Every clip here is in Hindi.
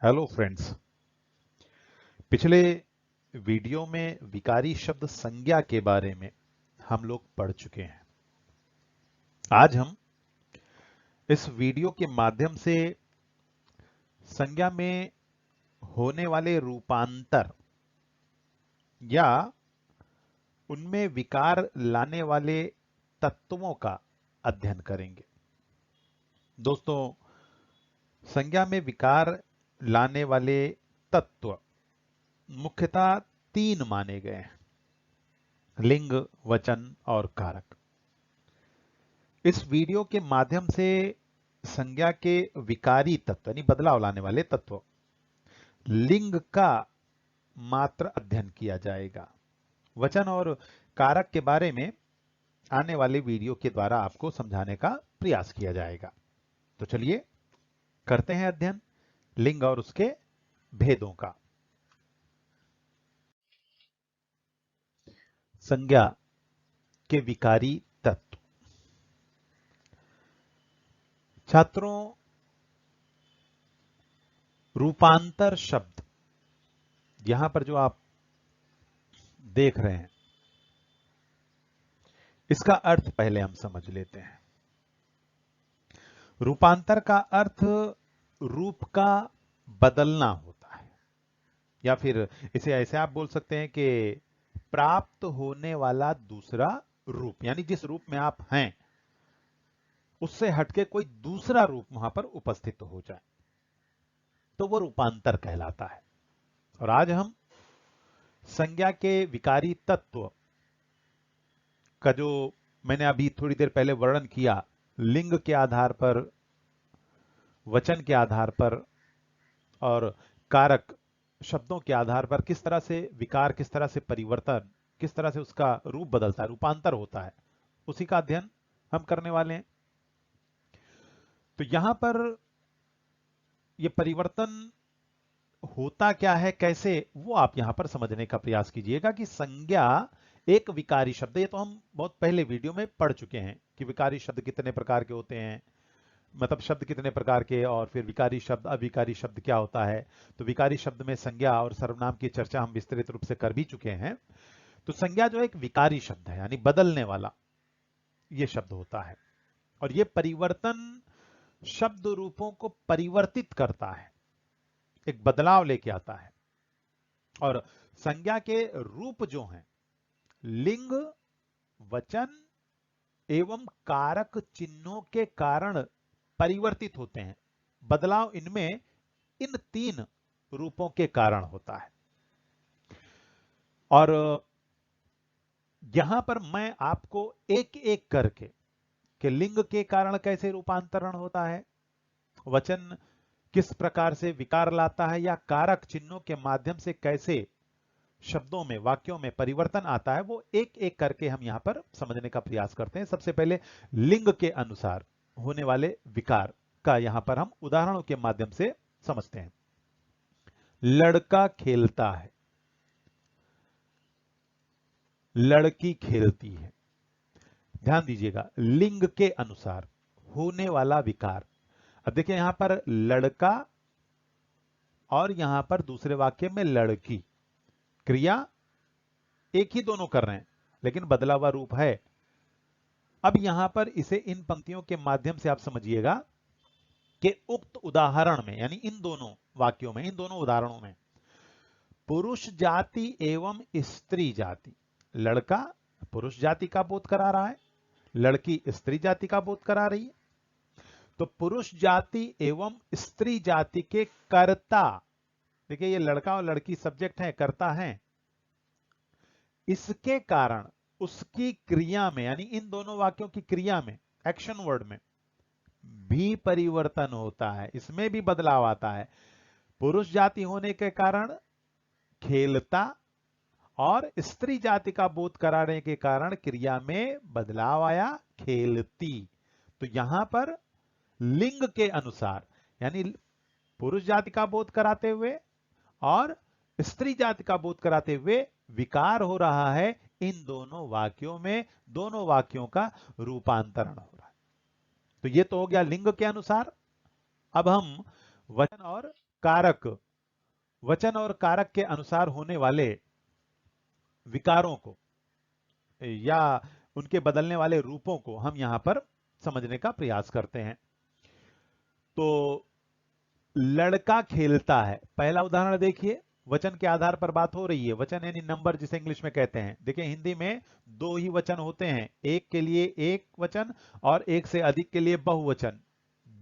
Hello friends. पिछले वीडियो में विकारी शब्द संज्ञा के बारे में हम लोग पढ़ चुके हैं। आज हम इस वीडियो के माध्यम से संज्ञा में होने वाले रूपांतर या उनमें विकार लाने वाले तत्वों का अध्ययन करेंगे। दोस्तों, संज्ञा में विकार लाने वाले तत्व मुख्यतः तीन माने गए हैं: लिंग, वचन और कारक। इस वीडियो के माध्यम से संज्ञा के विकारी तत्व यानी बदलाव लाने वाले तत्व लिंग का मात्र अध्ययन किया जाएगा। वचन और कारक के बारे में आने वाले वीडियो के द्वारा आपको समझाने का प्रयास किया जाएगा। तो चलिए करते हैं अध्ययन लिंग और उसके भेदों का। संज्ञा के विकारी तत्व। छात्रों, रूपांतर शब्द यहां पर जो आप देख रहे हैं, इसका अर्थ पहले हम समझ लेते हैं। रूपांतर का अर्थ रूप का बदलना होता है, या फिर इसे ऐसे आप बोल सकते हैं कि प्राप्त होने वाला दूसरा रूप, यानी जिस रूप में आप हैं उससे हटके कोई दूसरा रूप वहां पर उपस्थित हो जाए तो वो रूपांतर कहलाता है। और आज हम संज्ञा के विकारी तत्व का जो मैंने अभी थोड़ी देर पहले वर्णन किया, लिंग के आधार पर, वचन के आधार पर और कारक शब्दों के आधार पर किस तरह से विकार, किस तरह से परिवर्तन, किस तरह से उसका रूप बदलता है, रूपांतर होता है, उसी का अध्ययन हम करने वाले हैं। तो यहां पर यह परिवर्तन होता क्या है, कैसे, वो आप यहां पर समझने का प्रयास कीजिएगा कि संज्ञा एक विकारी शब्द, ये तो हम बहुत पहले वीडियो में पढ़ चुके हैं कि विकारी शब्द कितने प्रकार के होते हैं, मतलब शब्द कितने प्रकार के, और फिर विकारी शब्द, अविकारी शब्द क्या होता है। तो विकारी शब्द में संज्ञा और सर्वनाम की चर्चा हम विस्तृत रूप से कर भी चुके हैं। तो संज्ञा जो एक विकारी शब्द है यानी बदलने वाला ये शब्द होता है, और ये परिवर्तन शब्द रूपों को परिवर्तित करता है, एक बदलाव लेके आता है। और संज्ञा के रूप जो हैं, लिंग, वचन एवं कारक चिन्हों के कारण परिवर्तित होते हैं। बदलाव इनमें इन तीन रूपों के कारण होता है। और यहां पर मैं आपको एक एक करके कि लिंग के कारण कैसे रूपांतरण होता है, वचन किस प्रकार से विकार लाता है, या कारक चिन्हों के माध्यम से कैसे शब्दों में, वाक्यों में परिवर्तन आता है, वो एक एक करके हम यहां पर समझने का प्रयास करते हैं। सबसे पहले लिंग के अनुसार होने वाले विकार का यहां पर हम उदाहरणों के माध्यम से समझते हैं। लड़का खेलता है, लड़की खेलती है। ध्यान दीजिएगा, लिंग के अनुसार होने वाला विकार। अब देखिए यहां पर लड़का और यहां पर दूसरे वाक्य में लड़की, क्रिया एक ही दोनों कर रहे हैं लेकिन बदला हुआ रूप है। अब यहां पर इसे इन पंक्तियों के माध्यम से आप समझिएगा कि उक्त उदाहरण में, यानी इन दोनों वाक्यों में, इन दोनों उदाहरणों में पुरुष जाति एवं स्त्री जाति, लड़का पुरुष जाति का बोध करा रहा है, लड़की स्त्री जाति का बोध करा रही है। तो पुरुष जाति एवं स्त्री जाति के कर्ता, देखिए ये लड़का और लड़की सब्जेक्ट है, कर्ता है, इसके कारण उसकी क्रिया में, यानी इन दोनों वाक्यों की क्रिया में, एक्शन वर्ड में भी परिवर्तन होता है, इसमें भी बदलाव आता है। पुरुष जाति होने के कारण खेलता, और स्त्री जाति का बोध कराने के कारण क्रिया में बदलाव आया, खेलती। तो यहां पर लिंग के अनुसार, यानी पुरुष जाति का बोध कराते हुए और स्त्री जाति का बोध कराते हुए विकार हो रहा है इन दोनों वाक्यों में, दोनों वाक्यों का रूपांतरण हो रहा है। तो ये तो हो गया लिंग के अनुसार। अब हम वचन और कारक, वचन और कारक के अनुसार होने वाले विकारों को या उनके बदलने वाले रूपों को हम यहां पर समझने का प्रयास करते हैं। तो लड़का खेलता है, पहला उदाहरण देखिए। वचन के आधार पर बात हो रही है। वचन यानी नंबर, जिसे इंग्लिश में कहते हैं। देखिए हिंदी में दो ही वचन होते हैं, एक के लिए एक वचन और एक से अधिक के लिए बहुवचन।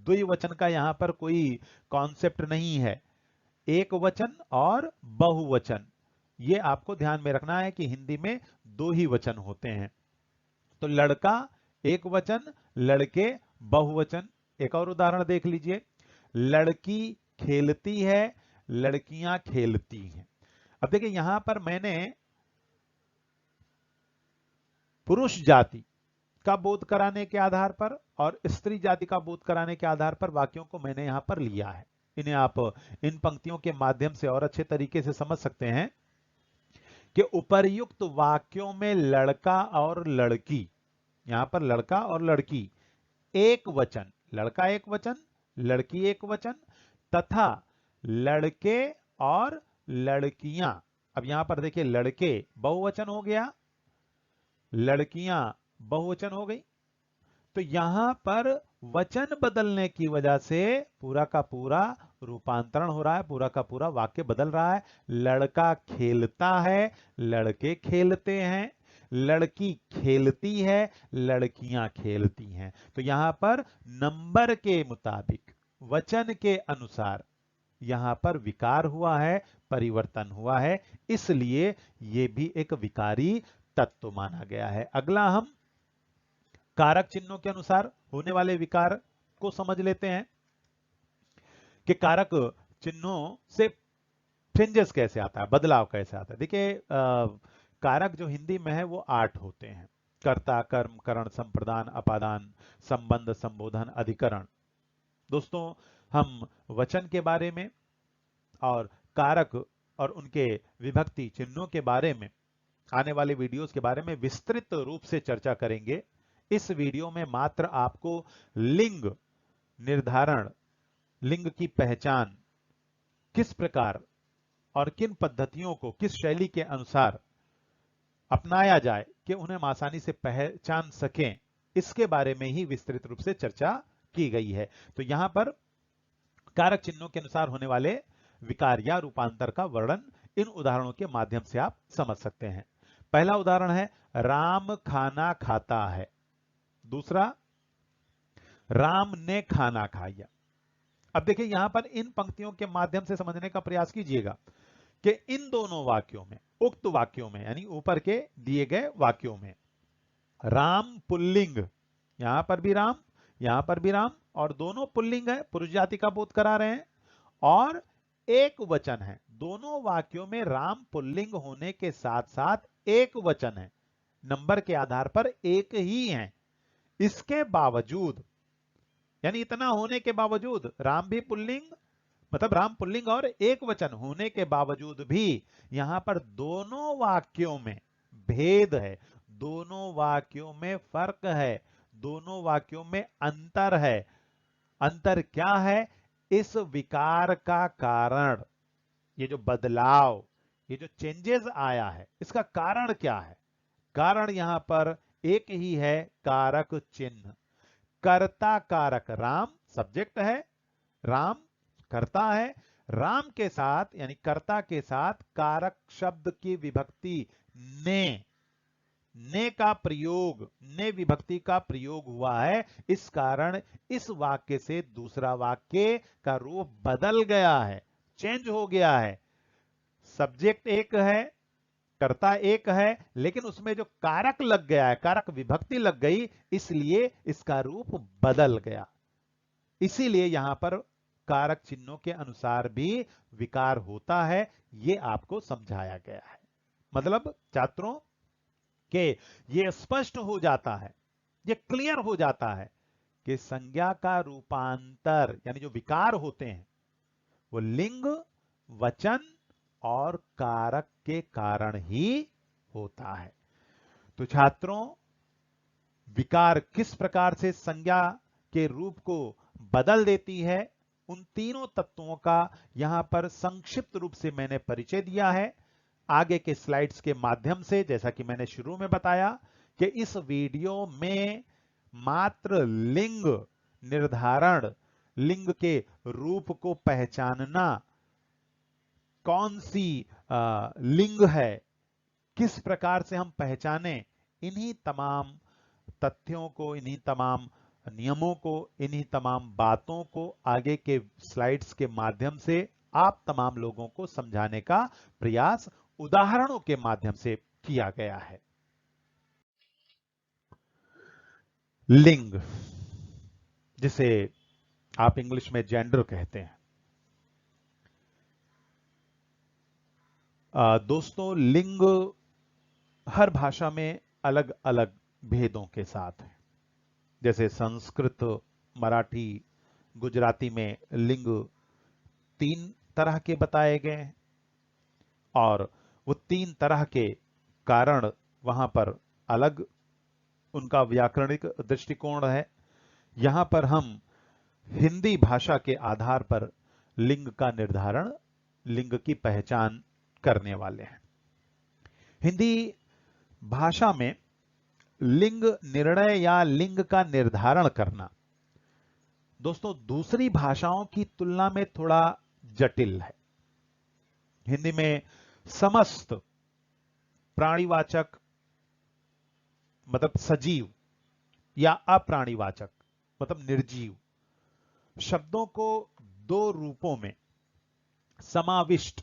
द्विवचन का यहां पर कोई कॉन्सेप्ट नहीं है। एक वचन और बहुवचन, ये आपको ध्यान में रखना है कि हिंदी में दो ही वचन होते हैं। तो लड़का एक वचन, लड़के बहुवचन। एक और उदाहरण देख लीजिए। लड़की खेलती है, लड़कियां खेलती हैं। अब देखिए यहां पर मैंने पुरुष जाति का बोध कराने के आधार पर और स्त्री जाति का बोध कराने के आधार पर वाक्यों को मैंने यहां पर लिया है। इन्हें आप इन पंक्तियों के माध्यम से और अच्छे तरीके से समझ सकते हैं कि उपर्युक्त वाक्यों में लड़का और लड़की, यहां पर लड़का और लड़की एक वचन, लड़का एक वचन, लड़की एक वचन, तथा लड़के और लड़कियां। अब यहां पर देखिए लड़के बहुवचन हो गया, लड़कियां बहुवचन हो गई। तो यहां पर वचन बदलने की वजह से पूरा का पूरा रूपांतरण हो रहा है, पूरा का पूरा वाक्य बदल रहा है। लड़का खेलता है, लड़के खेलते हैं। लड़की खेलती है, लड़कियां खेलती हैं। तो यहां पर नंबर के मुताबिक, वचन के अनुसार यहां पर विकार हुआ है, परिवर्तन हुआ है, इसलिए यह भी एक विकारी तत्व माना गया है। अगला हम कारक चिन्हों के अनुसार होने वाले विकार को समझ लेते हैं कि कारक चिन्हों से चेंजेस कैसे आता है, बदलाव कैसे आता है। देखिए कारक जो हिंदी में है वो 8 होते हैं। कर्ता, कर्म, करण, संप्रदान, अपादान, संबंध, संबोधन, अधिकरण। दोस्तों हम वचन के बारे में और कारक और उनके विभक्ति चिन्हों के बारे में आने वाले वीडियोस के बारे में विस्तृत रूप से चर्चा करेंगे। इस वीडियो में मात्र आपको लिंग निर्धारण, लिंग की पहचान किस प्रकार और किन पद्धतियों को किस शैली के अनुसार अपनाया जाए कि उन्हें हम आसानी से पहचान सकें, इसके बारे में ही विस्तृत रूप से चर्चा की गई है। तो यहां पर कारक चिन्हों के अनुसार होने वाले विकार या रूपांतर का वर्णन इन उदाहरणों के माध्यम से आप समझ सकते हैं। पहला उदाहरण है राम खाना खाता है। दूसरा, राम ने खाना खाया। अब देखिए यहां पर इन पंक्तियों के माध्यम से समझने का प्रयास कीजिएगा कि इन दोनों वाक्यों में, उक्त वाक्यों में यानी ऊपर के दिए गए वाक्यों में, राम पुल्लिंग, यहां पर भी राम, यहां पर भी राम, और दोनों पुल्लिंग है, पुरुष जाति का बोध करा रहे हैं, और एक वचन है। दोनों वाक्यों में राम पुल्लिंग होने के साथ साथ एक वचन है, नंबर के आधार पर एक ही है। इसके बावजूद, यानी इतना होने के बावजूद, राम भी पुल्लिंग, मतलब राम पुल्लिंग और एक वचन होने के बावजूद भी यहां पर दोनों वाक्यों में भेद है, दोनों वाक्यों में फर्क है, दोनों वाक्यों में अंतर है। अंतर क्या है? इस विकार का कारण, ये जो बदलाव, ये जो चेंजेस आया है, इसका कारण क्या है? कारण यहां पर एक ही है, कारक चिन्ह। कर्ता कारक, राम सब्जेक्ट है, राम कर्ता है, राम के साथ यानी कर्ता के साथ कारक शब्द की विभक्ति ने का प्रयोग, ने विभक्ति का प्रयोग हुआ है। इस कारण इस वाक्य से दूसरा वाक्य का रूप बदल गया है, चेंज हो गया है। सब्जेक्ट एक है, कर्ता एक है, लेकिन उसमें जो कारक लग गया है, कारक विभक्ति लग गई, इसलिए इसका रूप बदल गया। इसीलिए यहां पर कारक चिन्हों के अनुसार भी विकार होता है, यह आपको समझाया गया है। मतलब छात्रों के यह स्पष्ट हो जाता है, यह क्लियर हो जाता है कि संज्ञा का रूपांतर यानी जो विकार होते हैं वो लिंग, वचन और कारक के कारण ही होता है। तो छात्रों, विकार किस प्रकार से संज्ञा के रूप को बदल देती है, उन तीनों तत्वों का यहां पर संक्षिप्त रूप से मैंने परिचय दिया है। आगे के स्लाइड्स के माध्यम से, जैसा कि मैंने शुरू में बताया कि इस वीडियो में मात्र लिंग निर्धारण, लिंग के रूप को पहचानना, कौन सी लिंग है, किस प्रकार से हम पहचाने, इन्हीं तमाम तथ्यों को, इन्हीं तमाम नियमों को, इन्हीं तमाम बातों को आगे के स्लाइड्स के माध्यम से आप तमाम लोगों को समझाने का प्रयास उदाहरणों के माध्यम से किया गया है। लिंग, जिसे आप इंग्लिश में जेंडर कहते हैं। दोस्तों, लिंग हर भाषा में अलग अलग भेदों के साथ है। जैसे संस्कृत, मराठी, गुजराती में लिंग 3 तरह के बताए गए हैं और वो 3 तरह के कारण वहां पर अलग उनका व्याकरणिक दृष्टिकोण है। यहां पर हम हिंदी भाषा के आधार पर लिंग का निर्धारण, लिंग की पहचान करने वाले हैं। हिंदी भाषा में लिंग निर्णय या लिंग का निर्धारण करना दोस्तों दूसरी भाषाओं की तुलना में थोड़ा जटिल है। हिंदी में समस्त प्राणीवाचक, मतलब सजीव, या अप्राणीवाचक मतलब निर्जीव शब्दों को 2 रूपों में समाविष्ट,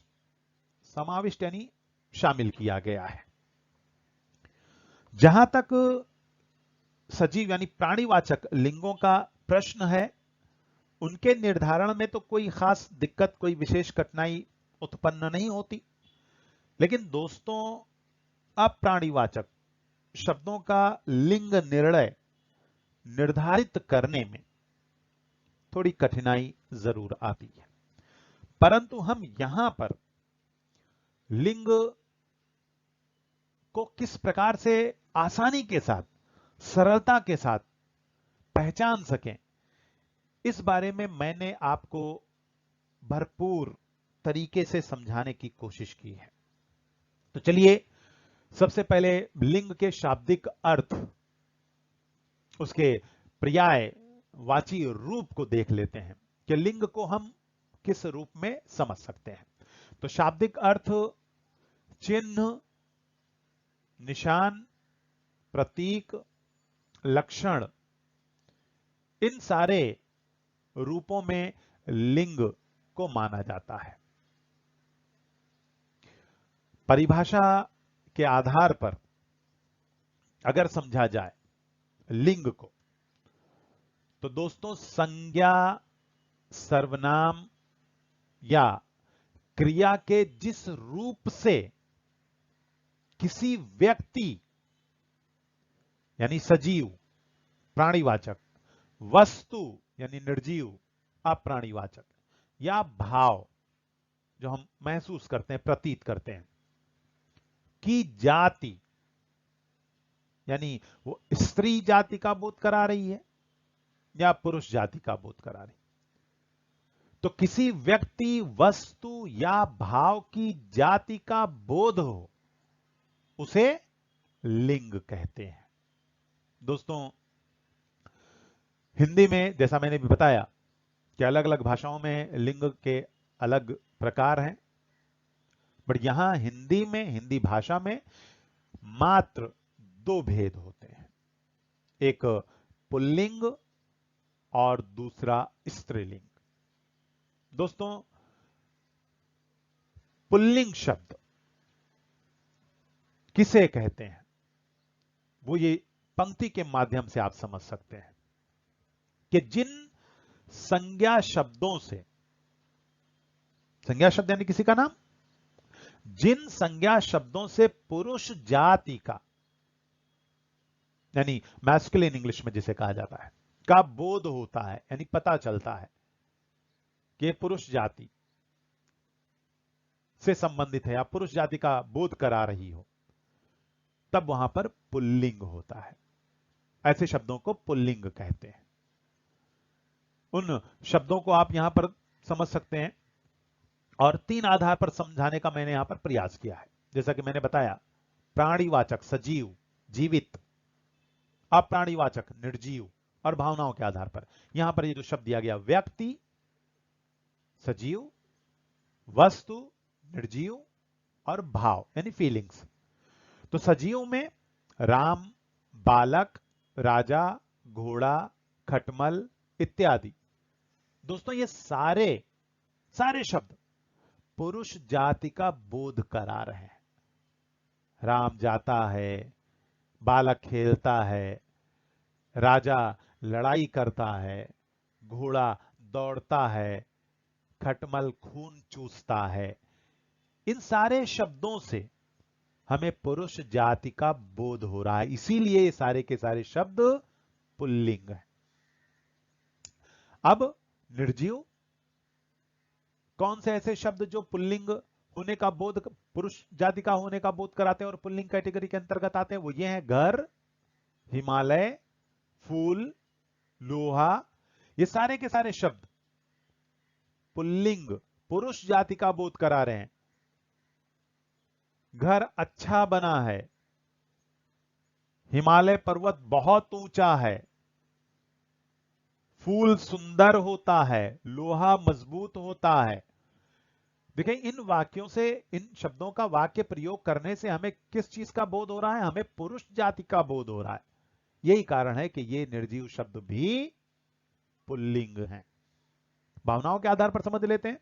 समाविष्ट यानी शामिल किया गया है। जहां तक सजीव यानी प्राणीवाचक लिंगों का प्रश्न है, उनके निर्धारण में तो कोई खास दिक्कत, कोई विशेष कठिनाई उत्पन्न नहीं होती। लेकिन दोस्तों, अप्राणीवाचक शब्दों का लिंग निर्णय निर्धारित करने में थोड़ी कठिनाई जरूर आती है। परंतु हम यहां पर लिंग को किस प्रकार से आसानी के साथ, सरलता के साथ पहचान सकें, इस बारे में मैंने आपको भरपूर तरीके से समझाने की कोशिश की है। तो चलिए सबसे पहले लिंग के शाब्दिक अर्थ, उसके पर्याय वाची रूप को देख लेते हैं कि लिंग को हम किस रूप में समझ सकते हैं। तो शाब्दिक अर्थ चिन्ह, निशान, प्रतीक, लक्षण, इन सारे रूपों में लिंग को माना जाता है। परिभाषा के आधार पर अगर समझा जाए लिंग को, तो दोस्तों संज्ञा, सर्वनाम या क्रिया के जिस रूप से किसी व्यक्ति यानी सजीव प्राणीवाचक, वस्तु यानी निर्जीव अप्राणीवाचक, या भाव जो हम महसूस करते हैं, प्रतीत करते हैं, की जाति यानी वो स्त्री जाति का बोध करा रही है या पुरुष जाति का बोध करा रही, तो किसी व्यक्ति, वस्तु या भाव की जाति का बोध हो, उसे लिंग कहते हैं। दोस्तों, हिंदी में जैसा मैंने भी बताया कि अलग अलग भाषाओं में लिंग के अलग प्रकार हैं, बट यहां हिंदी में, हिंदी भाषा में मात्र 2 भेद होते हैं, एक पुल्लिंग और दूसरा स्त्रीलिंग। दोस्तों, पुल्लिंग शब्द किसे कहते हैं, वो ये पंक्ति के माध्यम से आप समझ सकते हैं कि जिन संज्ञा शब्दों से, संज्ञा शब्द यानी किसी का नाम, जिन संज्ञा शब्दों से पुरुष जाति का यानी मैस्कुलिन इंग्लिश में जिसे कहा जाता है का बोध होता है, यानी पता चलता है कि पुरुष जाति से संबंधित है या पुरुष जाति का बोध करा रही हो, तब वहां पर पुल्लिंग होता है। ऐसे शब्दों को पुल्लिंग कहते हैं। उन शब्दों को आप यहां पर समझ सकते हैं और 3 आधार पर समझाने का मैंने यहां पर प्रयास किया है। जैसा कि मैंने बताया, प्राणीवाचक सजीव, जीवित, अप्राणीवाचक निर्जीव, और भावनाओं के आधार पर यहां पर ये जो शब्द दिया गया, व्यक्ति सजीव, वस्तु निर्जीव, और भाव यानी फीलिंग्स। तो सजीव में राम, बालक, राजा, घोड़ा, खटमल इत्यादि। दोस्तों ये सारे सारे शब्द पुरुष जाति का बोध करा रहे हैं। राम जाता है, बालक खेलता है, राजा लड़ाई करता है, घोड़ा दौड़ता है, खटमल खून चूसता है। इन सारे शब्दों से हमें पुरुष जाति का बोध हो रहा है, इसीलिए ये सारे के सारे शब्द पुल्लिंग है। अब निर्जीव, कौन से ऐसे शब्द जो पुल्लिंग होने का बोध, पुरुष जाति का होने का बोध कराते हैं और पुल्लिंग कैटेगरी के अंतर्गत आते हैं? वो ये हैं घर, हिमालय, फूल, लोहा। ये सारे के सारे शब्द पुल्लिंग, पुरुष जाति का बोध करा रहे हैं। घर अच्छा बना है, हिमालय पर्वत बहुत ऊंचा है, फूल सुंदर होता है, लोहा मजबूत होता है। देखिए इन वाक्यों से, इन शब्दों का वाक्य प्रयोग करने से हमें किस चीज का बोध हो रहा है? हमें पुरुष जाति का बोध हो रहा है। यही कारण है कि ये निर्जीव शब्द भी पुल्लिंग हैं। भावनाओं के आधार पर समझ लेते हैं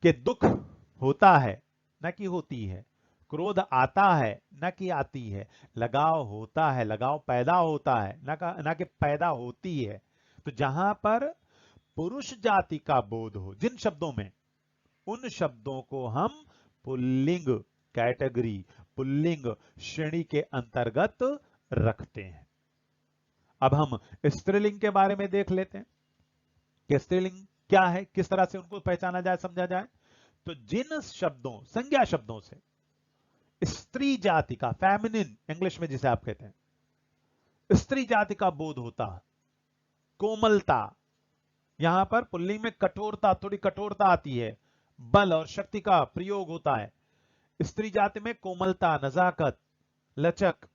कि दुख होता है न कि होती है, क्रोध आता है न कि आती है, लगाव होता है, लगाव पैदा होता है न कि पैदा होती है। तो जहां पर पुरुष जाति का बोध हो जिन शब्दों में, उन शब्दों को हम पुल्लिंग कैटेगरी, पुल्लिंग श्रेणी के अंतर्गत रखते हैं। अब हम स्त्रीलिंग के बारे में देख लेते हैं कि स्त्रीलिंग क्या है, किस तरह से उनको पहचाना जाए, समझा जाए। तो जिन शब्दों, संज्ञा शब्दों से स्त्री जाति का, फेमिनिन इंग्लिश में जिसे आप कहते हैं, स्त्री जाति का बोध होता, कोमलता, यहां पर पुल्लिंग में कठोरता, थोड़ी कठोरता आती है, बल और शक्ति का प्रयोग होता है। स्त्री जाति में कोमलता, नजाकत, लचक,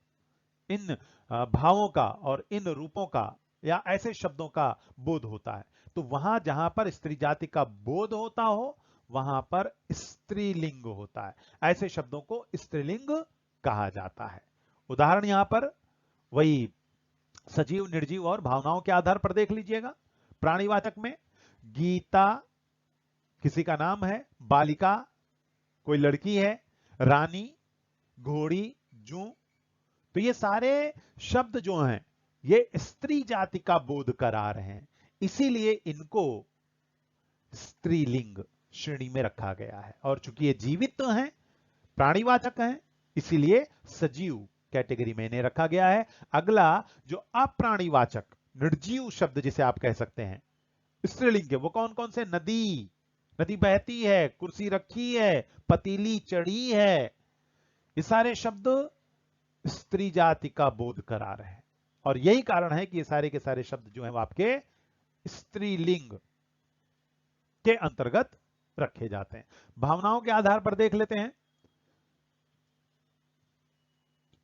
इन भावों का और इन रूपों का या ऐसे शब्दों का बोध होता है। तो वहां जहां पर स्त्री जाति का बोध होता हो, वहां पर स्त्रीलिंग होता है। ऐसे शब्दों को स्त्रीलिंग कहा जाता है। उदाहरण यहां पर वही सजीव, निर्जीव और भावनाओं के आधार पर देख लीजिएगा। प्राणीवाचक में गीता किसी का नाम है, बालिका कोई लड़की है, रानी, घोड़ी, जू। तो ये सारे शब्द जो हैं ये स्त्री जाति का बोध करा रहे हैं, इसीलिए इनको स्त्रीलिंग श्रेणी में रखा गया है। और चूंकि ये जीवित तो हैं, प्राणीवाचक हैं, इसीलिए सजीव कैटेगरी में इन्हें रखा गया है। अगला जो अप्राणीवाचक निर्जीव शब्द जिसे आप कह सकते हैं स्त्रीलिंग के, वो कौन कौन से? नदी, नदी बहती है, कुर्सी रखी है, पतीली चढ़ी है। ये सारे शब्द स्त्री जाति का बोध करा रहे हैं और यही कारण है कि ये सारे के सारे शब्द जो हैं वो आपके स्त्रीलिंग के अंतर्गत रखे जाते हैं। भावनाओं के आधार पर देख लेते हैं।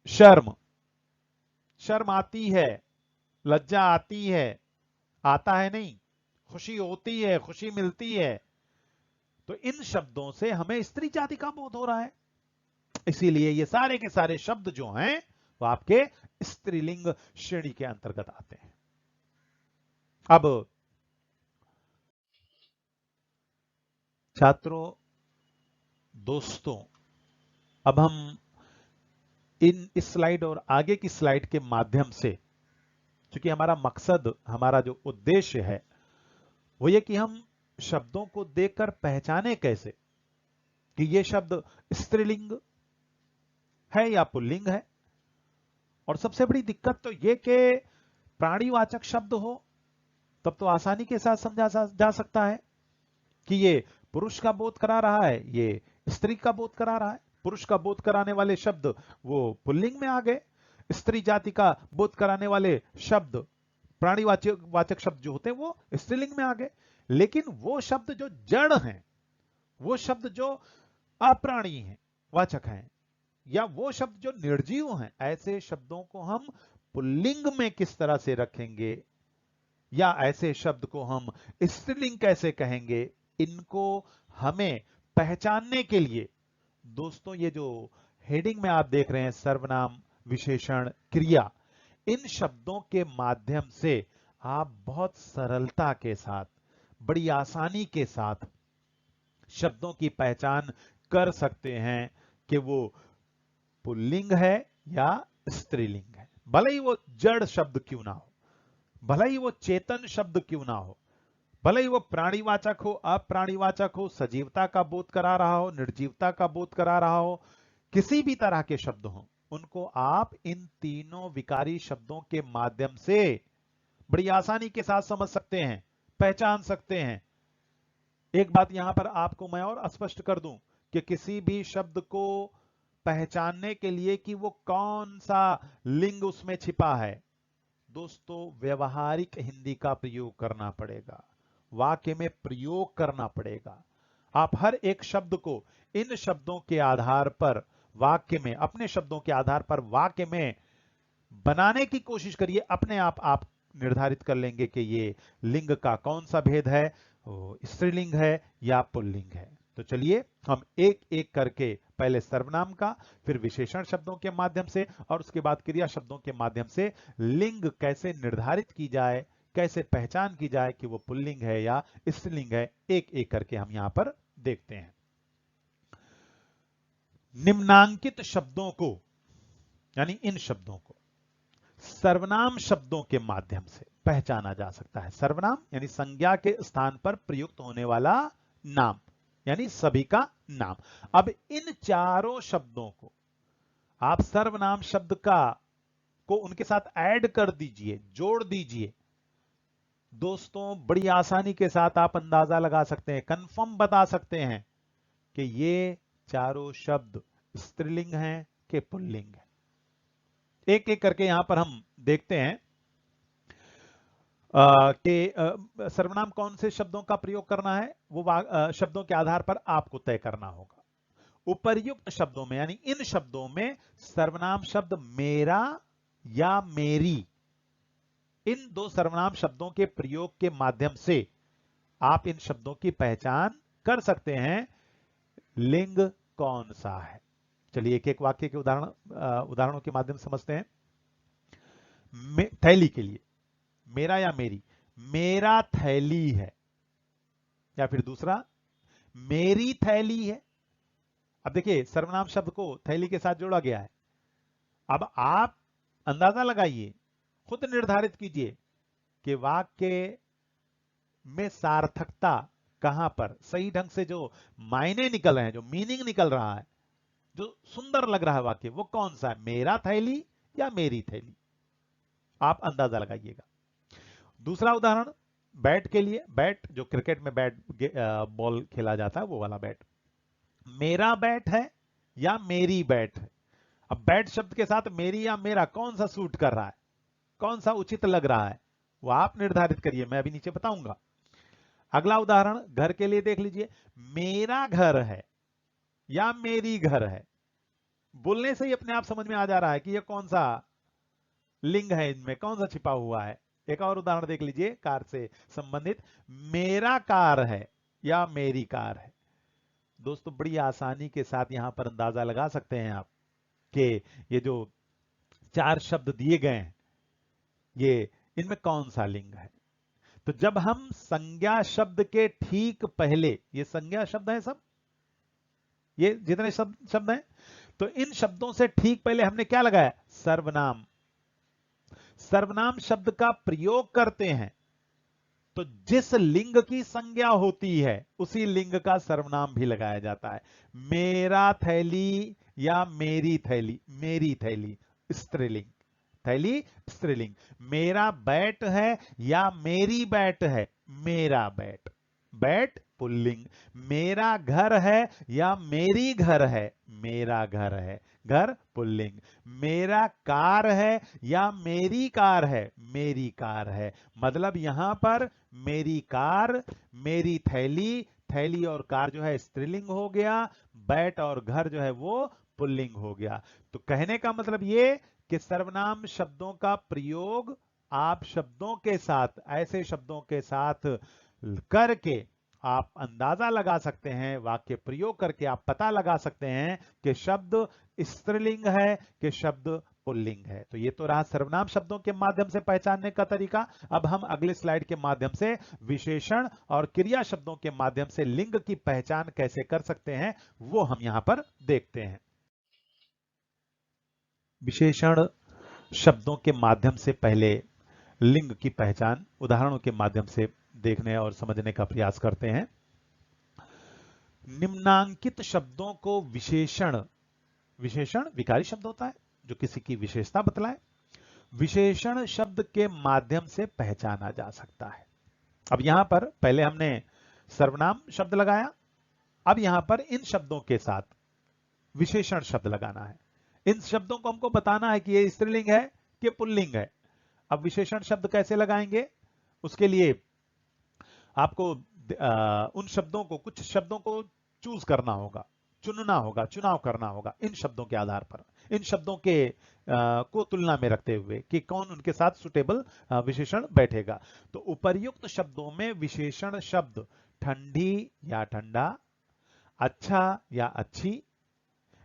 शर्म, शर्म आती है, लज्जा आती है, आता है नहीं, खुशी होती है, खुशी मिलती है। तो इन शब्दों से हमें स्त्री जाति का बोध हो रहा है, इसीलिए ये सारे के सारे शब्द जो हैं वो आपके स्त्रीलिंग श्रेणी के अंतर्गत आते हैं। अब छात्रों, दोस्तों, अब हम इस स्लाइड और आगे की स्लाइड के माध्यम से, क्योंकि हमारा मकसद, हमारा जो उद्देश्य है वो ये कि हम शब्दों को देखकर पहचाने कैसे कि ये शब्द स्त्रीलिंग है या पुल्लिंग है। और सबसे बड़ी दिक्कत तो ये कि प्राणीवाचक शब्द हो तब तो आसानी के साथ समझा जा सकता है कि ये पुरुष का बोध करा रहा है, ये स्त्री का बोध करा रहा है। पुरुष का बोध कराने वाले शब्द वो पुल्लिंग में आ गए, स्त्री जाति का बोध कराने वाले शब्द प्राणीवाचक वाचक शब्द जो होते हैं वो स्त्रीलिंग में आ गए। लेकिन वो शब्द जो जड़ हैं, वो शब्द जो अप्राणी हैं, वाचक हैं, या वो शब्द जो निर्जीव हैं, ऐसे शब्दों को हम पुल्लिंग में किस तरह से रखेंगे, या ऐसे शब्द को हम स्त्रीलिंग कैसे कहेंगे, इनको हमें पहचानने के लिए दोस्तों ये जो हेडिंग में आप देख रहे हैं सर्वनाम, विशेषण, क्रिया, इन शब्दों के माध्यम से आप बहुत सरलता के साथ, बड़ी आसानी के साथ शब्दों की पहचान कर सकते हैं कि वो पुल्लिंग है या स्त्रीलिंग है। भले ही वो जड़ शब्द क्यों ना हो, भले ही वो चेतन शब्द क्यों ना हो, भले ही वो प्राणीवाचक हो, अप्राणीवाचक हो, सजीवता का बोध करा रहा हो, निर्जीवता का बोध करा रहा हो, किसी भी तरह के शब्द हो, उनको आप इन तीनों विकारी शब्दों के माध्यम से बड़ी आसानी के साथ समझ सकते हैं, पहचान सकते हैं। एक बात यहां पर आपको मैं और स्पष्ट कर दूं कि किसी भी शब्द को पहचानने के लिए कि वो कौन सा लिंग उसमें छिपा है, दोस्तों व्यवहारिक हिंदी का प्रयोग करना पड़ेगा, वाक्य में प्रयोग करना पड़ेगा। आप हर एक शब्द को इन शब्दों के आधार पर वाक्य में, अपने शब्दों के आधार पर वाक्य में बनाने की कोशिश करिए। अपने आप निर्धारित कर लेंगे कि ये लिंग का कौन सा भेद है, स्त्रीलिंग है या पुल्लिंग है। तो चलिए हम एक एक करके पहले सर्वनाम का, फिर विशेषण शब्दों के माध्यम से, और उसके बाद क्रिया शब्दों के माध्यम से लिंग कैसे निर्धारित की जाए, कैसे पहचान की जाए कि वो पुल्लिंग है या स्त्रीलिंग है, एक एक करके हम यहां पर देखते हैं। निम्नांकित शब्दों को, यानी इन शब्दों को सर्वनाम शब्दों के माध्यम से पहचाना जा सकता है। सर्वनाम यानी संज्ञा के स्थान पर प्रयुक्त होने वाला नाम, यानी सभी का नाम। अब इन चारों शब्दों को आप सर्वनाम शब्द को उनके साथ ऐड कर दीजिए, जोड़ दीजिए। दोस्तों बड़ी आसानी के साथ आप अंदाजा लगा सकते हैं, कंफर्म बता सकते हैं कि ये चारों शब्द स्त्रीलिंग हैं कि पुल्लिंग है। एक एक करके यहां पर हम देखते हैं कि सर्वनाम कौन से शब्दों का प्रयोग करना है, वो शब्दों के आधार पर आपको तय करना होगा। उपर्युक्त शब्दों में, यानी इन शब्दों में सर्वनाम शब्द मेरा या मेरी, इन दो सर्वनाम शब्दों के प्रयोग के माध्यम से आप इन शब्दों की पहचान कर सकते हैं लिंग कौन सा है। चलिए एक एक वाक्य के उदाहरणों के माध्यम से समझते हैं। थैली के लिए मेरा या मेरी, मेरा थैली है, या फिर दूसरा मेरी थैली है। अब देखिए सर्वनाम शब्द को थैली के साथ जोड़ा गया है। अब आप अंदाजा लगाइए, खुद निर्धारित कीजिए कि वाक्य में सार्थकता कहां पर, सही ढंग से जो मायने निकल रहे हैं, जो मीनिंग निकल रहा है, जो सुंदर लग रहा है वाक्य, वो कौन सा है, मेरा थैली या मेरी थैली, आप अंदाजा लगाइएगा। दूसरा उदाहरण बैट के लिए, बैट जो क्रिकेट में बैट बॉल खेला जाता है वो वाला बैट, मेरा बैट है या मेरी बैट है। अब बैट शब्द के साथ मेरी या मेरा कौन सा सूट कर रहा है, कौन सा उचित लग रहा है, वो आप निर्धारित करिए, मैं अभी नीचे बताऊंगा। अगला उदाहरण घर के लिए देख लीजिए, मेरा घर है या मेरी घर है। बोलने से ही अपने आप समझ में आ जा रहा है कि ये कौन सा लिंग है, इनमें कौन सा छिपा हुआ है। एक और उदाहरण देख लीजिए कार से संबंधित, मेरा कार है या मेरी कार है। दोस्तों बड़ी आसानी के साथ यहां पर अंदाजा लगा सकते हैं आप कि ये जो चार शब्द दिए गए हैं, ये इनमें कौन सा लिंग है। तो जब हम संज्ञा शब्द के ठीक पहले, ये संज्ञा शब्द है सब, ये जितने शब्द हैं, तो इन शब्दों से ठीक पहले हमने क्या लगाया, सर्वनाम। सर्वनाम शब्द का प्रयोग करते हैं तो जिस लिंग की संज्ञा होती है उसी लिंग का सर्वनाम भी लगाया जाता है। मेरा थैली या मेरी थैली, मेरी थैली स्त्रीलिंग, थैली स्त्रीलिंग। मेरा बैट है या मेरी बैट है, मेरा बैट, बैट पुल्लिंग। मेरा घर है या मेरी घर है, मेरा घर है, घर पुल्लिंग। मेरा कार है या मेरी कार है, मेरी कार है। मतलब यहां पर मेरी कार, मेरी थैली, थैली और कार जो है स्त्रीलिंग हो गया, बैट और घर जो है वो पुल्लिंग हो गया। तो कहने का मतलब ये कि सर्वनाम शब्दों का प्रयोग आप शब्दों के साथ, ऐसे शब्दों के साथ करके आप अंदाजा लगा सकते हैं, वाक्य प्रयोग करके आप पता लगा सकते हैं कि शब्द स्त्रीलिंग है कि शब्द पुल्लिंग है। तो ये तो रहा सर्वनाम शब्दों के माध्यम से पहचानने का तरीका। अब हम अगले स्लाइड के माध्यम से विशेषण और क्रिया शब्दों के माध्यम से लिंग की पहचान कैसे कर सकते हैं वो हम यहां पर देखते हैं। विशेषण शब्दों के माध्यम से पहले लिंग की पहचान उदाहरणों के माध्यम से देखने और समझने का प्रयास करते हैं। निम्नांकित शब्दों को विशेषण, विशेषण विकारी शब्द होता है जो किसी की विशेषता बतलाए, विशेषण शब्द के माध्यम से पहचाना जा सकता है। अब यहां पर पहले हमने सर्वनाम शब्द लगाया, अब यहां पर इन शब्दों के साथ विशेषण शब्द लगाना है। इन शब्दों को हमको बताना है कि ये स्त्रीलिंग है कि पुल्लिंग है। अब विशेषण शब्द कैसे लगाएंगे, उसके लिए आपको उन शब्दों को, कुछ शब्दों को चूज करना होगा, चुनना होगा, चुनाव करना होगा इन शब्दों के आधार पर, इन शब्दों के को तुलना में रखते हुए कि कौन उनके साथ सुटेबल विशेषण बैठेगा। तो उपर्युक्त शब्दों में विशेषण शब्द ठंडी या ठंडा, अच्छा या अच्छी,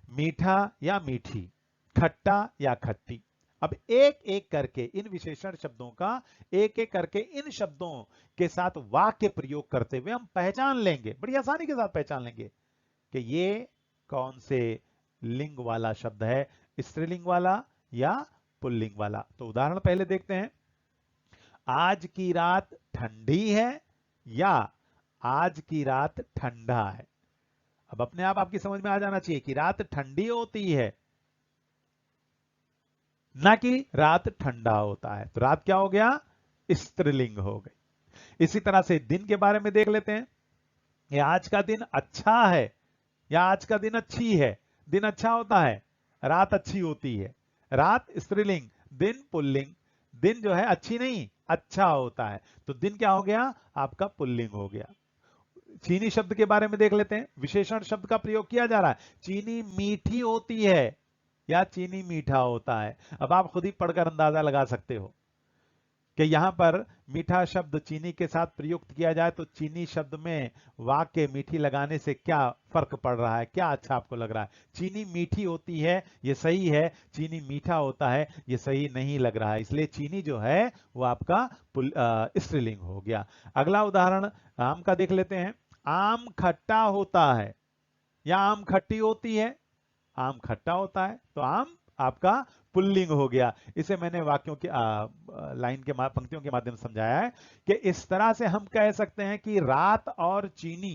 मीठा या मीठी, खट्टा या खट्टी। अब एक एक करके इन विशेषण शब्दों का एक एक करके इन शब्दों के साथ वाक्य प्रयोग करते हुए हम पहचान लेंगे, बड़ी आसानी के साथ पहचान लेंगे कि ये कौन से लिंग वाला शब्द है, स्त्रीलिंग वाला या पुल्लिंग वाला। तो उदाहरण पहले देखते हैं। आज की रात ठंडी है या आज की रात ठंडा है। अब अपने आप आपकी समझ में आ जाना चाहिए कि रात ठंडी होती है ना कि रात ठंडा होता है। तो रात क्या हो गया, स्त्रीलिंग हो गई। इसी तरह से दिन के बारे में देख लेते हैं। ये आज का दिन अच्छा है या आज का दिन अच्छी है। दिन अच्छा होता है, रात अच्छी होती है। रात स्त्रीलिंग, दिन पुल्लिंग। दिन जो है अच्छी नहीं, अच्छा होता है। तो दिन क्या हो गया, आपका पुल्लिंग हो गया। चीनी शब्द के बारे में देख लेते हैं। विशेषण शब्द का प्रयोग किया जा रहा है। चीनी मीठी होती है या चीनी मीठा होता है। अब आप खुद ही पढ़कर अंदाजा लगा सकते हो कि यहां पर मीठा शब्द चीनी के साथ प्रयुक्त किया जाए तो चीनी शब्द में वाक्य मीठी लगाने से क्या फर्क पड़ रहा है, क्या अच्छा आपको लग रहा है। चीनी मीठी होती है ये सही है, चीनी मीठा होता है ये सही नहीं लग रहा है। इसलिए चीनी जो है वो आपका स्त्रीलिंग हो गया। अगला उदाहरण आम का देख लेते हैं। आम खट्टा होता है या आम खट्टी होती है। आम खट्टा होता है तो आम आपका पुल्लिंग हो गया। इसे मैंने वाक्यों की लाइन के पंक्तियों के माध्यम से समझाया है कि इस तरह से हम कह सकते हैं कि रात और चीनी,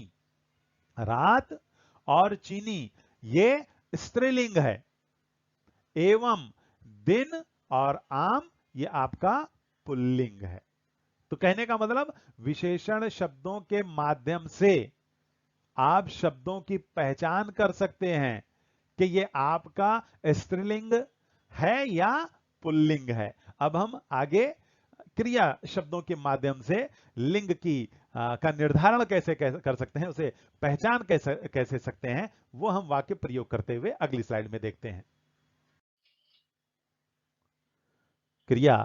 रात और चीनी ये स्त्रीलिंग है, एवं दिन और आम ये आपका पुल्लिंग है। तो कहने का मतलब विशेषण शब्दों के माध्यम से आप शब्दों की पहचान कर सकते हैं कि ये आपका स्त्रीलिंग है या पुल्लिंग है। अब हम आगे क्रिया शब्दों के माध्यम से लिंग की का निर्धारण कैसे कर सकते हैं, उसे पहचान कैसे सकते हैं, वो हम वाक्य प्रयोग करते हुए अगली स्लाइड में देखते हैं। क्रिया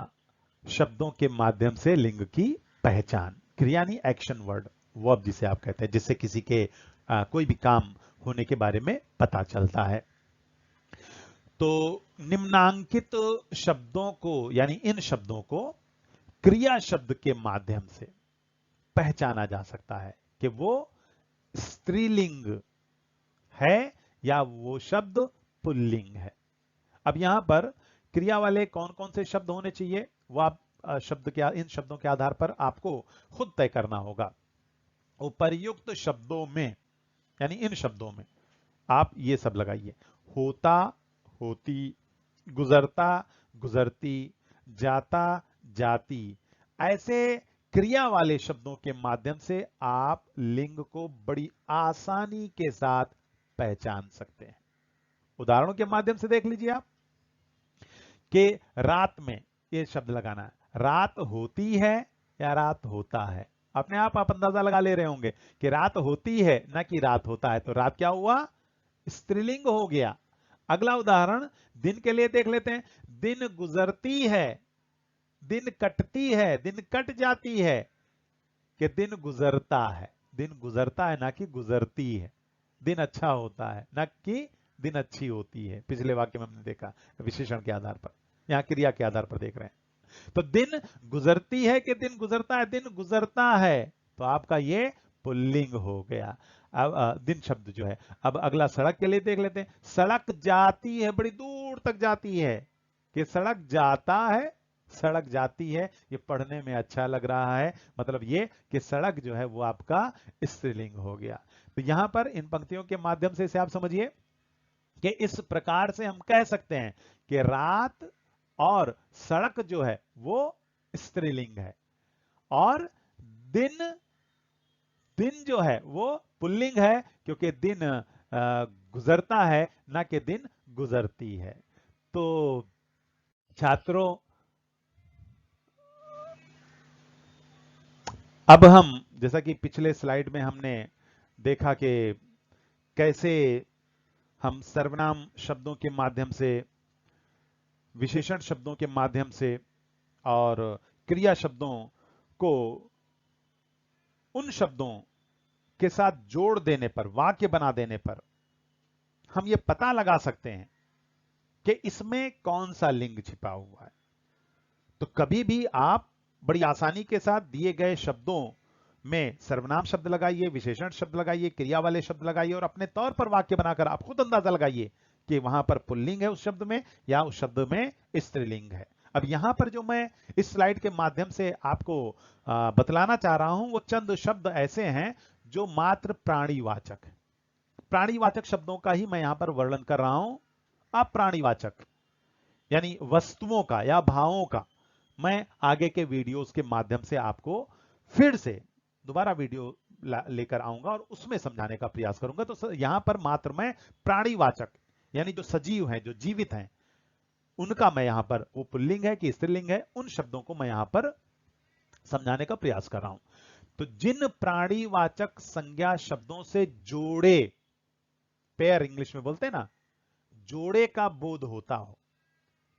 शब्दों के माध्यम से लिंग की पहचान। क्रिया नहीं, एक्शन वर्ड, वर्ब जिसे आप कहते हैं, जिससे किसी के कोई भी काम होने के बारे में पता चलता है। तो निम्नांकित शब्दों को यानी इन शब्दों को क्रिया शब्द के माध्यम से पहचाना जा सकता है कि वो स्त्रीलिंग है या वो शब्द पुल्लिंग है। अब यहां पर क्रिया वाले कौन कौन से शब्द होने चाहिए वो आप शब्द के इन शब्दों के आधार पर आपको खुद तय करना होगा। उपर्युक्त शब्दों में यानी इन शब्दों में आप ये सब लगाइए। होता, होती, गुजरता, गुजरती, जाता, जाती। ऐसे क्रिया वाले शब्दों के माध्यम से आप लिंग को बड़ी आसानी के साथ पहचान सकते हैं। उदाहरणों के माध्यम से देख लीजिए आप कि रात में ये शब्द लगाना है, रात होती है या रात होता है। अपने आप अंदाजा लगा ले रहे होंगे कि रात होती है ना कि रात होता है, तो रात क्या हुआ, स्त्रीलिंग हो गया। अगला उदाहरण दिन के लिए देख लेते हैं। दिन गुजरती है, दिन कटती है, दिन कट जाती है, कि दिन गुजरता है। दिन गुजरता है ना कि गुजरती है। दिन अच्छा होता है ना कि दिन अच्छी होती है। पिछले वाक्य में हमने देखा विशेषण के आधार पर, यहां क्रिया के आधार पर देख रहे हैं। तो दिन गुजरती है कि दिन गुजरता है, दिन गुजरता है, तो आपका ये पुल्लिंग हो गया। अब दिन शब्द जो है। अब अगला सड़क के लिए देख लेते हैं। सड़क जाती है, बड़ी दूर तक जाती है, कि सड़क जाता है, सड़क जाती है। ये पढ़ने में अच्छा लग रहा है, मतलब ये कि सड़क जो है वो आपका स्त्रीलिंग हो गया। तो यहां पर इन पंक्तियों के माध्यम से इसे आप समझिए कि इस प्रकार से हम कह सकते हैं कि रात और सड़क जो है वो स्त्रीलिंग है, और दिन, दिन जो है वो पुल्लिंग है, क्योंकि दिन गुजरता है ना कि दिन गुजरती है। तो छात्रों, अब हम, जैसा कि पिछले स्लाइड में हमने देखा कि कैसे हम सर्वनाम शब्दों के माध्यम से, विशेषण शब्दों के माध्यम से और क्रिया शब्दों को उन शब्दों के साथ जोड़ देने पर, वाक्य बना देने पर हम ये पता लगा सकते हैं कि इसमें कौन सा लिंग छिपा हुआ है। तो कभी भी आप बड़ी आसानी के साथ दिए गए शब्दों में सर्वनाम शब्द लगाइए, विशेषण शब्द लगाइए, क्रिया वाले शब्द लगाइए, और अपने तौर पर वाक्य बनाकर आप खुद अंदाजा लगाइए कि वहां पर पुल्लिंग है उस शब्द में या उस शब्द में स्त्रीलिंग है। अब यहां पर जो मैं इस स्लाइड के माध्यम से आपको बतलाना चाह रहा हूं, वो चंद शब्द ऐसे हैं जो मात्र प्राणीवाचक, प्राणीवाचक शब्दों का ही मैं यहां पर वर्णन कर रहा हूं। अप्राणीवाचक यानी वस्तुओं का या भावों का मैं आगे के वीडियोस के माध्यम से आपको फिर से दोबारा वीडियो लेकर आऊंगा और उसमें समझाने का प्रयास करूंगा। तो यहां पर मात्र मैं प्राणीवाचक यानी जो सजीव हैं, जो जीवित हैं, उनका मैं यहां पर, वो पुल्लिंग है कि स्त्रीलिंग है, उन शब्दों को मैं यहां पर समझाने का प्रयास कर रहा हूं। तो जिन प्राणीवाचक संज्ञा शब्दों से जोड़े, पेयर इंग्लिश में बोलते हैं ना, जोड़े का बोध होता हो,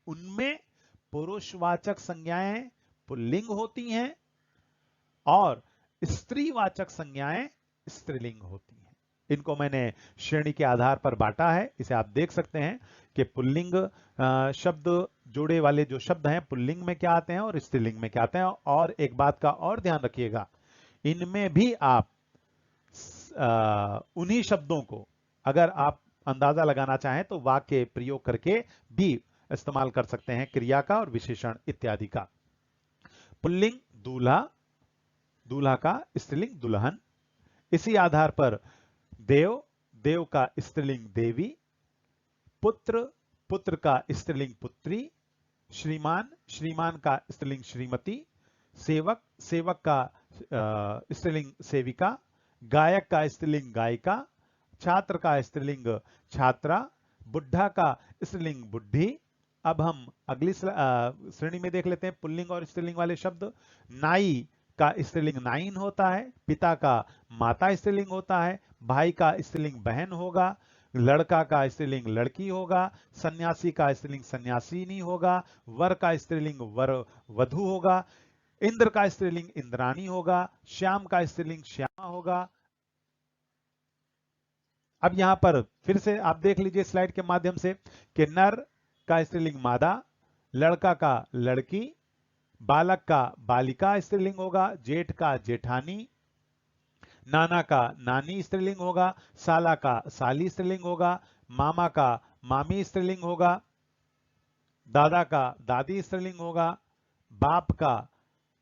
उनमें पुरुषवाचक संज्ञाएं पुल्लिंग होती हैं और स्त्रीवाचक संज्ञाएं स्त्रीलिंग होती हैं। इनको मैंने श्रेणी के आधार पर बांटा है, इसे आप देख सकते हैं कि पुल्लिंग शब्द, जोड़े वाले जो शब्द हैं पुल्लिंग में क्या आते हैं और स्त्रीलिंग में क्या आते हैं। और एक बात का और ध्यान रखिएगा, इनमें भी आप उन्हीं शब्दों को अगर आप अंदाजा लगाना चाहें तो वाक्य प्रयोग करके भी इस्तेमाल कर सकते हैं, क्रिया का और विशेषण इत्यादि का। पुल्लिंग दूल्हा, दूल्हा का स्त्रीलिंग दुल्हन। इसी आधार पर देव, देव का स्त्रीलिंग देवी। पुत्र, पुत्र का स्त्रीलिंग पुत्री। श्रीमान, श्रीमान का स्त्रीलिंग श्रीमती। सेवक, सेवक का स्त्रीलिंग सेविका। गायक का स्त्रीलिंग गायिका। छात्र का स्त्रीलिंग छात्रा। बुढ़ा का स्त्रीलिंग बुढ़ी। अब हम अगली श्रेणी में देख लेते हैं पुल्लिंग और स्त्रीलिंग वाले शब्द। नाई का स्त्रीलिंग नाइन होता है। पिता का माता स्त्रीलिंग होता है। भाई का स्त्रीलिंग बहन होगा। लड़का का स्त्रीलिंग लड़की होगा। सन्यासी का स्त्रीलिंग सन्यासिनी होगा। वर का स्त्रीलिंग वर वधु होगा। इंद्र का स्त्रीलिंग इंद्राणी होगा। श्याम का स्त्रीलिंग श्यामा होगा। अब यहां पर फिर से आप देख लीजिए स्लाइड के माध्यम से कि नर का स्त्रीलिंग मादा। लड़का का लड़की। बालक का बालिका स्त्रीलिंग होगा। जेठ का जेठानी। नाना का नानी स्त्रीलिंग होगा। साला का साली स्त्रीलिंग होगा। मामा का मामी स्त्रीलिंग होगा। दादा का दादी स्त्रीलिंग होगा। बाप का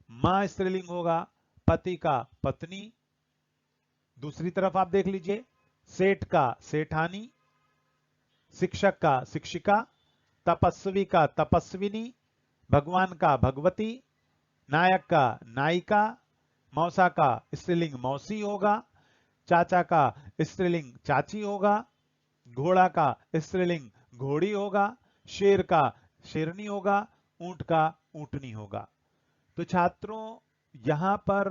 मां स्त्रीलिंग होगा। पति का पत्नी। दूसरी तरफ आप देख लीजिए, सेठ का सेठानी। शिक्षक का शिक्षिका। तपस्वी का तपस्विनी। भगवान का भगवती। नायक का नायिका। मौसा का स्त्रीलिंग मौसी होगा। चाचा का स्त्रीलिंग चाची होगा। घोड़ा का स्त्रीलिंग घोड़ी होगा, शेर का शेरनी होगा, ऊंट का ऊंटनी होगा। तो छात्रों यहां पर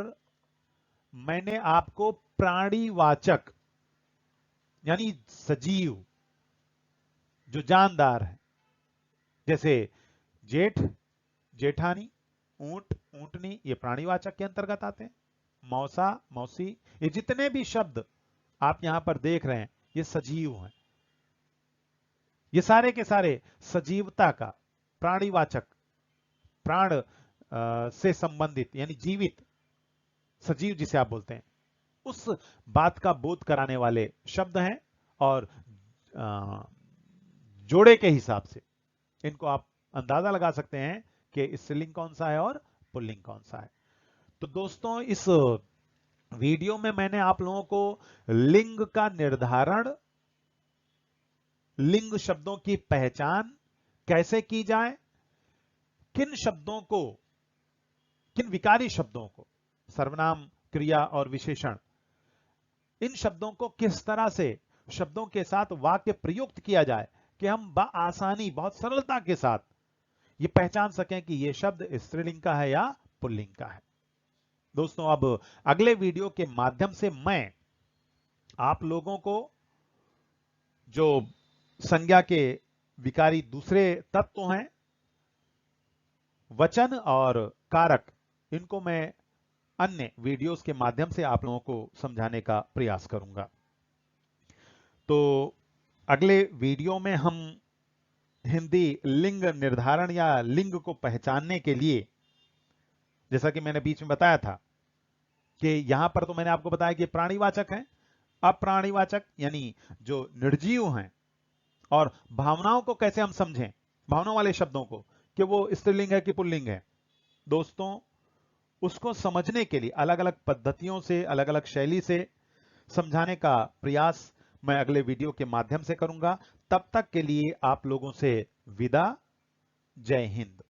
मैंने आपको प्राणीवाचक यानी सजीव जो जानदार है, जैसे जेठ, जेठानी, ऊंट, ऊंटनी, ये प्राणीवाचक के अंतर्गत आते हैं। मौसा, मौसी, ये जितने भी शब्द आप यहां पर देख रहे हैं ये सजीव हैं। ये सारे के सारे सजीवता का प्राणीवाचक, प्राण से संबंधित यानी जीवित, सजीव जिसे आप बोलते हैं, उस बात का बोध कराने वाले शब्द हैं। और अ, जोड़े के हिसाब से इनको आप अंदाजा लगा सकते हैं कि स्त्रीलिंग कौन सा है और पुल्लिंग कौन सा है। तो दोस्तों इस वीडियो में मैंने आप लोगों को लिंग का निर्धारण, लिंग शब्दों की पहचान कैसे की जाए, किन शब्दों को, किन विकारी शब्दों को, सर्वनाम, क्रिया और विशेषण, इन शब्दों को किस तरह से शब्दों के साथ वाक्य प्रयुक्त किया जाए कि हम आसानी, बहुत सरलता के साथ ये पहचान सकें कि ये शब्द स्त्रीलिंग का है या पुल्लिंग का है। दोस्तों अब अगले वीडियो के माध्यम से मैं आप लोगों को जो संज्ञा के विकारी दूसरे तत्व हैं, वचन और कारक, इनको मैं अन्य वीडियोस के माध्यम से आप लोगों को समझाने का प्रयास करूंगा। तो अगले वीडियो में हम हिंदी लिंग निर्धारण या लिंग को पहचानने के लिए, जैसा कि मैंने बीच में बताया था कि यहां पर तो मैंने आपको बताया कि प्राणीवाचक हैं, अप्राणीवाचक यानी जो निर्जीव हैं, और भावनाओं को कैसे हम समझें, भावनाओं वाले शब्दों को, कि वो स्त्रीलिंग है कि पुल्लिंग है। दोस्तों उसको समझने के लिए अलग अलग पद्धतियों से, अलग अलग शैली से समझाने का प्रयास मैं अगले वीडियो के माध्यम से करूंगा। तब तक के लिए आप लोगों से विदा। जय हिंद।